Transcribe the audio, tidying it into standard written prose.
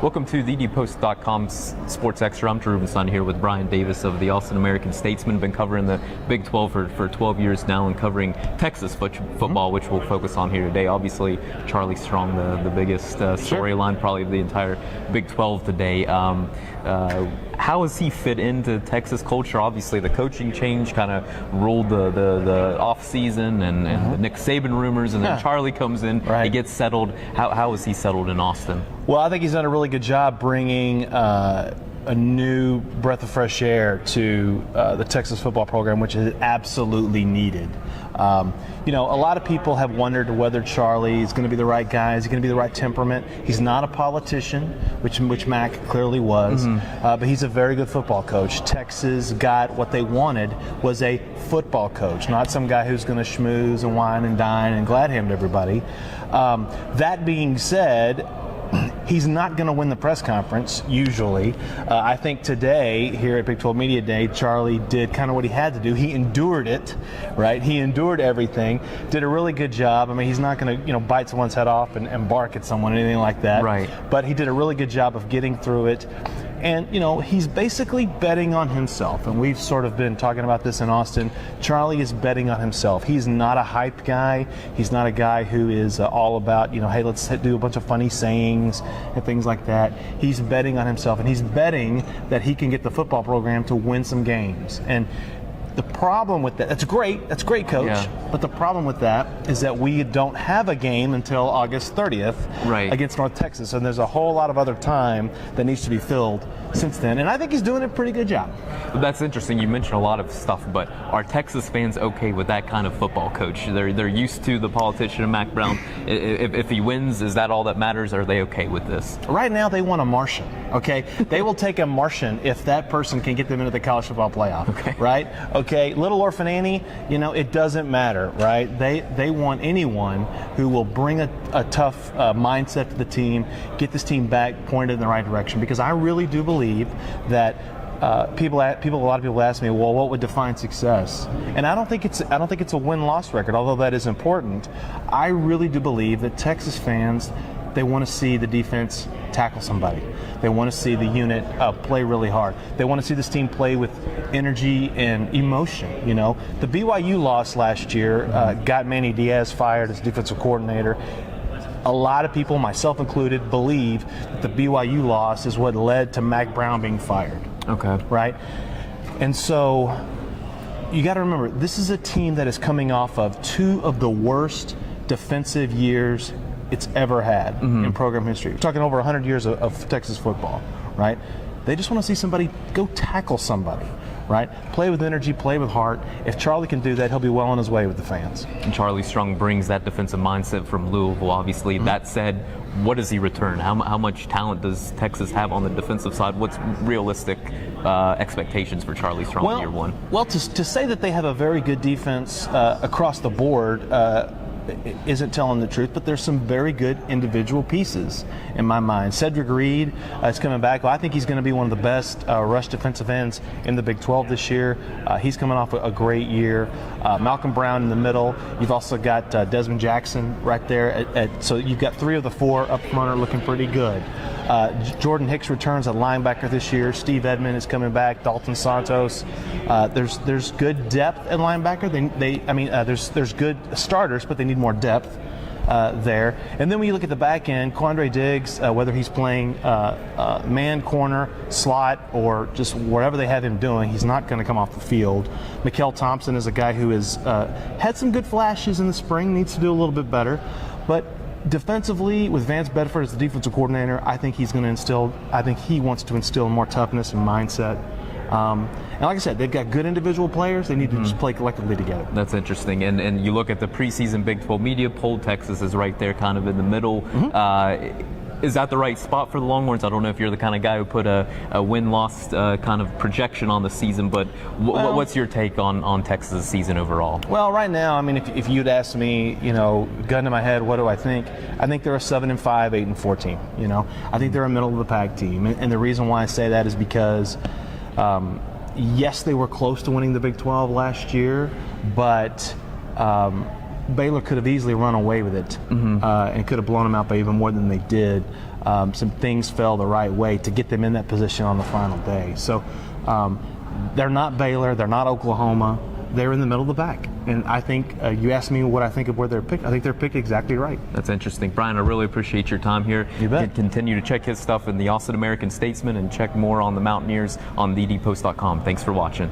Welcome to TheDPost.com's Sports Extra. I'm Drew Rubenstein here with Brian Davis of the Austin American-Statesman. Been covering the Big 12 for 12 years now and covering Texas football, which we'll focus on here today. Obviously, Charlie Strong, the biggest storyline probably of the entire Big 12 today. How has he fit into Texas culture? Obviously, the coaching change kind of ruled the off-season and the Nick Saban rumors, and then Charlie comes in, he gets settled. How is he settled in Austin? Well, I think he's done a really good job bringing a new breath of fresh air to the Texas football program, which is absolutely needed. You know, a lot of people have wondered whether Charlie is going to be the right guy. Is he going to be the right temperament? He's not a politician, which Mac clearly was, but he's a very good football coach. Texas got what they wanted, was a football coach, not some guy who's going to schmooze and wine and dine and glad hand everybody. That being said, he's not going to win the press conference, usually. I think today, here at Big 12 Media Day, Charlie did kind of what he had to do. He endured it, right? He endured everything, did a really good job. I mean, he's not going to, bite someone's head off and bark at someone, anything like that. Right. But he did a really good job of getting through it. And, he's basically betting on himself. And we've sort of been talking about this in Austin. Charlie is betting on himself. He's not a hype guy. He's not a guy who is all about, hey, let's do a bunch of funny sayings and things like that. He's betting on himself. And he's betting that he can get the football program to win some games. And the problem with that, that's great, coach. But the problem with that is that we don't have a game until August 30th against North Texas. And there's a whole lot of other time that needs to be filled since then. And I think he's doing a pretty good job. That's interesting. You mentioned a lot of stuff, but are Texas fans okay with that kind of football coach? They're used to the politician, Mac Brown. If he wins, is that all that matters? Are they okay with this? Right now, they want a Martian, okay? They will take a Martian if that person can get them into the college football playoff, right? Okay, Little Orphan Annie, it doesn't matter, right? They want anyone who will bring a tough mindset to the team, get this team back pointed in the right direction, because I really do believe that a lot of people ask me, well, what would define success? And I don't think it's a win-loss record, although that is important. I really do believe that Texas fans, they want to see the defense tackle somebody. They want to see the unit play really hard. They want to see this team play with energy and emotion. The BYU loss last year got Manny Diaz fired as defensive coordinator. A lot of people, myself included, believe that the BYU loss is what led to Mac Brown being fired. Okay. Right? And so you got to remember, this is a team that is coming off of two of the worst defensive years it's ever had in program history. We're talking over 100 years of Texas football, right? They just want to see somebody go tackle somebody, right? Play with energy, play with heart. If Charlie can do that, he'll be well on his way with the fans. And Charlie Strong brings that defensive mindset from Louisville, obviously. That said, what does he return? How much talent does Texas have on the defensive side? What's realistic expectations for Charlie Strong year one? Well, to say that they have a very good defense across the board isn't telling the truth, but there's some very good individual pieces in my mind. Cedric Reed is coming back. Well, I think he's going to be one of the best rush defensive ends in the Big 12 this year. He's coming off a great year. Malcolm Brown in the middle. You've also got Desmond Jackson right there. So you've got three of the four up front are looking pretty good. Jordan Hicks returns at linebacker this year. Steve Edmond is coming back. Dalton Santos. There's good depth at linebacker. There's good starters, but they need more depth there. And then when you look at the back end, Quandre Diggs, whether he's playing man, corner, slot, or just wherever they have him doing, he's not going to come off the field. Mikael Thompson is a guy who has had some good flashes in the spring, needs to do a little bit better. But defensively, with Vance Bedford as the defensive coordinator, I think he wants to instill more toughness and mindset. And like I said, they've got good individual players. They need to just play collectively together. That's interesting. And you look at the preseason Big 12 media poll, Texas is right there kind of in the middle. Is that the right spot for the Longhorns? I don't know if you're the kind of guy who put a win-loss kind of projection on the season, but what's your take on Texas' season overall? Well, right now, I mean, if you'd asked me, gun to my head, what do I think? I think they're a 7-5, 8-4 team. I think they're a middle-of-the-pack team. And the reason why I say that is because yes, they were close to winning the Big 12 last year, but Baylor could have easily run away with it and could have blown them out by even more than they did. some things fell the right way to get them in that position on the final day. So they're not Baylor, they're not Oklahoma, they're in the middle of the pack. And I think, you asked me what I think of where they're picked. I think they're picked exactly right. That's interesting. Brian, I really appreciate your time here. You bet. Continue to check his stuff in the Austin American-Statesman and check more on the Mountaineers on thedpost.com. Thanks for watching.